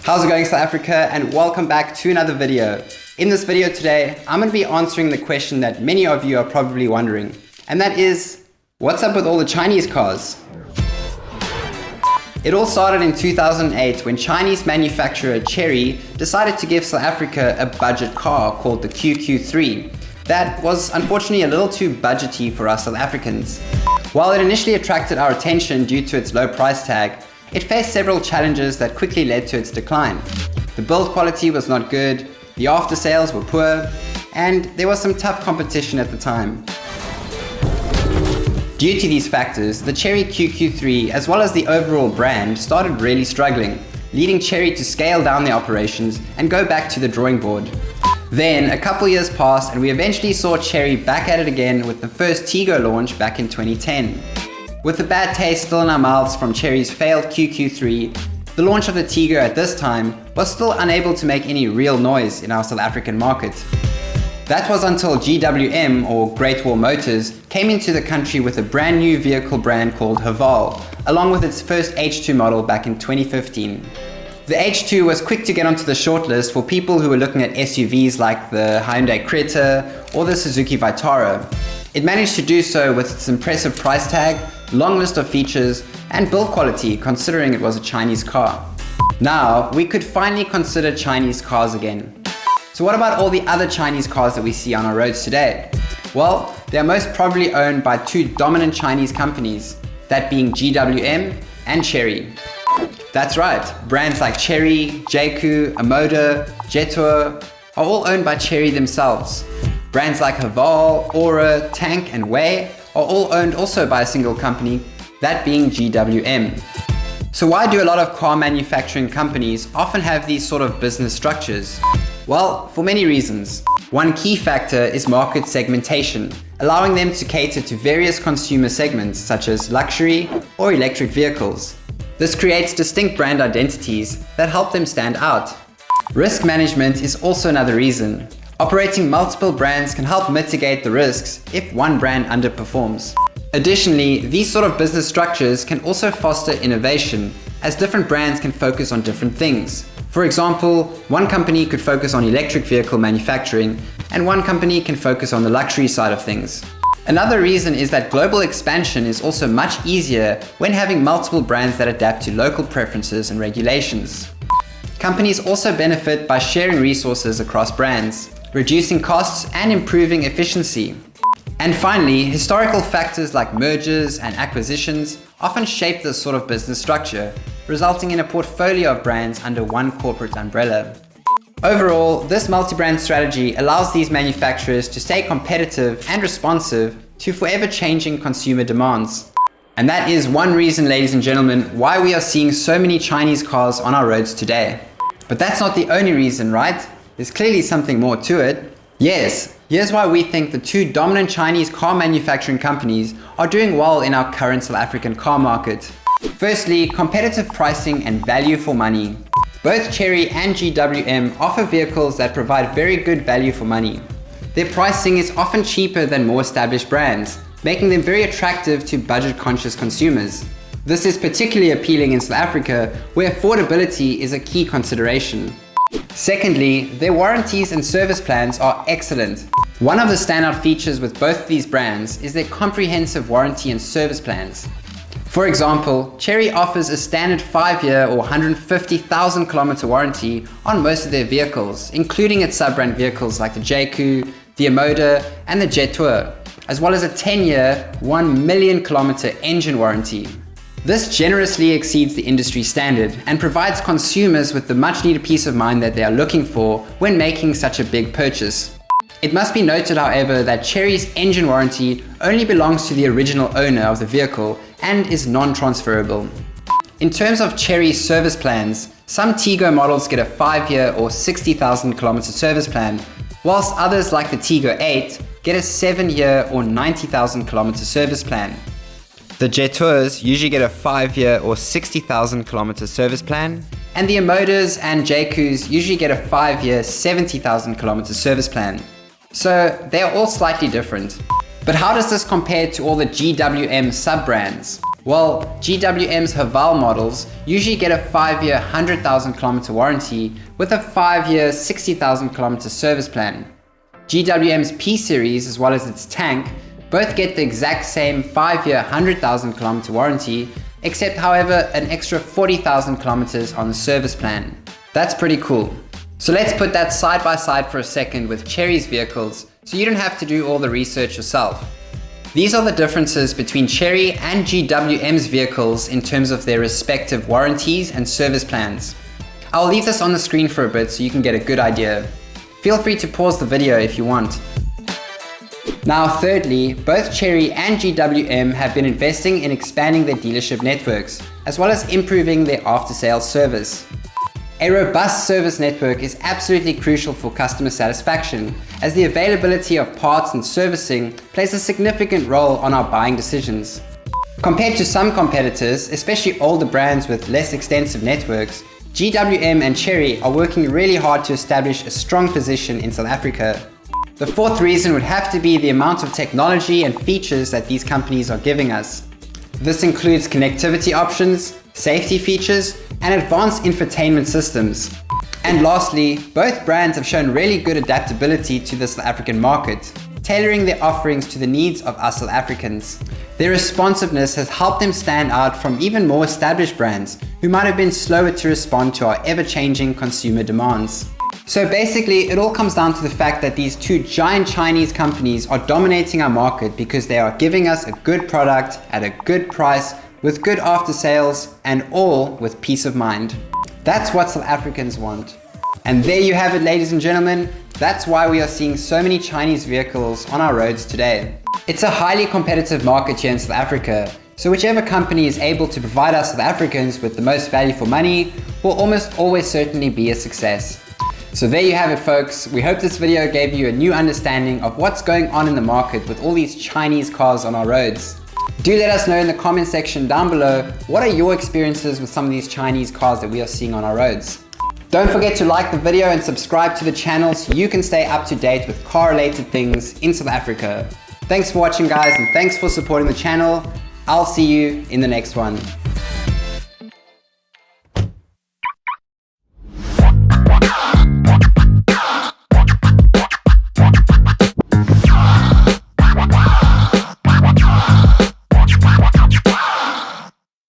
How's it going, South Africa, and welcome back to another video. In this video today, I'm going to be answering the question that many of you are probably wondering, and that is, what's up with all the Chinese cars? It all started in 2008 when Chinese manufacturer Chery decided to give South Africa a budget car called the QQ3 that was unfortunately a little too budgety for us South Africans. While it initially attracted our attention due to its low price tag, it faced several challenges that quickly led to its decline. The build quality was not good, the after sales were poor, and there was some tough competition at the time. Due to these factors, the Chery QQ3 as well as the overall brand started really struggling, leading Chery to scale down their operations and go back to the drawing board. Then a couple years passed and we eventually saw Chery back at it again with the first Tiggo launch back in 2010. With the bad taste still in our mouths from Chery's failed QQ3, the launch of the Tiggo at this time was still unable to make any real noise in our South African market. That was until GWM, or Great Wall Motors, came into the country with a brand new vehicle brand called Haval, along with its first H2 model back in 2015. The H2 was quick to get onto the shortlist for people who were looking at SUVs like the Hyundai Creta or the Suzuki Vitara. It managed to do so with its impressive price tag, long list of features, and build quality considering it was a Chinese car. Now, we could finally consider Chinese cars again. So what about all the other Chinese cars that we see on our roads today? Well, they are most probably owned by two dominant Chinese companies, that being GWM and Chery. That's right, brands like Chery, Jaecoo, Jetour are all owned by Chery themselves. Brands like Haval, Aura, Tank and Way are all owned also by a single company, that being GWM. So why do a lot of car manufacturing companies often have these sort of business structures? Well, for many reasons. One key factor is market segmentation, allowing them to cater to various consumer segments such as luxury or electric vehicles. This creates distinct brand identities that help them stand out. Risk management is also another reason. Operating multiple brands can help mitigate the risks if one brand underperforms. Additionally, these sort of business structures can also foster innovation, as different brands can focus on different things. For example, one company could focus on electric vehicle manufacturing, and one company can focus on the luxury side of things. Another reason is that global expansion is also much easier when having multiple brands that adapt to local preferences and regulations. Companies also benefit by sharing resources across brands, reducing costs and improving efficiency. And finally, historical factors like mergers and acquisitions often shape this sort of business structure, resulting in a portfolio of brands under one corporate umbrella. Overall, this multi-brand strategy allows these manufacturers to stay competitive and responsive to forever changing consumer demands. And that is one reason, ladies and gentlemen, why we are seeing so many Chinese cars on our roads today. But that's not the only reason, right? There's clearly something more to it. Yes, here's why we think the two dominant Chinese car manufacturing companies are doing well in our current South African car market. Firstly, competitive pricing and value for money. Both Chery and GWM offer vehicles that provide very good value for money. Their pricing is often cheaper than more established brands, making them very attractive to budget-conscious consumers. This is particularly appealing in South Africa, where affordability is a key consideration. Secondly, their warranties and service plans are excellent. One of the standout features with both of these brands is their comprehensive warranty and service plans. For example, Chery offers a standard 5-year or 150,000 kilometer warranty on most of their vehicles, including its sub-brand vehicles like the Jaecoo, the and the Jetour, as well as a 10-year, 1 million kilometer engine warranty. This generously exceeds the industry standard and provides consumers with the much needed peace of mind that they are looking for when making such a big purchase. It must be noted, however, that Chery's engine warranty only belongs to the original owner of the vehicle and is non-transferable. In terms of Chery's service plans, some Tiggo models get a 5-year or 60,000 kilometer service plan, whilst others like the Tiggo 8 get a 7-year or 90,000 kilometer service plan. The Jetours usually get a 5-year or 60,000 kilometer service plan, and the and Jaekoos usually get a 5-year 70,000 kilometer service plan. So they are all slightly different. But how does this compare to all the GWM sub-brands? Well, GWM's Haval models usually get a 5-year 100,000 kilometer warranty with a 5-year 60,000 kilometer service plan. GWM's P series as well as its tank both get the exact same 5-year 100,000 kilometer warranty, except however an extra 40,000 kilometers on the service plan. That's pretty cool. So let's put that side by side for a second with Chery's vehicles so you don't have to do all the research yourself. These are the differences between Chery and GWM's vehicles in terms of their respective warranties and service plans. I'll leave this on the screen for a bit so you can get a good idea. Feel free to pause the video if you want. Now thirdly, both Chery and GWM have been investing in expanding their dealership networks, as well as improving their after-sales service. A robust service network is absolutely crucial for customer satisfaction, as the availability of parts and servicing plays a significant role on our buying decisions. Compared to some competitors, especially older brands with less extensive networks, GWM and Chery are working really hard to establish a strong position in South Africa. The fourth reason would have to be the amount of technology and features that these companies are giving us. This includes connectivity options, safety features, and advanced infotainment systems. And lastly, both brands have shown really good adaptability to the South African market, tailoring their offerings to the needs of us South Africans. Their responsiveness has helped them stand out from even more established brands who might have been slower to respond to our ever-changing consumer demands. So basically, it all comes down to the fact that these two giant Chinese companies are dominating our market because they are giving us a good product at a good price with good after sales and all with peace of mind. That's what South Africans want. And there you have it, ladies and gentlemen. That's why we are seeing so many Chinese vehicles on our roads today. It's a highly competitive market here in South Africa, so whichever company is able to provide us South Africans with the most value for money will almost always certainly be a success. So there you have it, folks. We hope this video gave you a new understanding of what's going on in the market with all these Chinese cars on our roads. Do let us know in the comment section down below, what are your experiences with some of these Chinese cars that we are seeing on our roads? Don't forget to like the video and subscribe to the channel so you can stay up to date with car related things in South Africa. Thanks for watching, guys, and thanks for supporting the channel. I'll see you in the next one.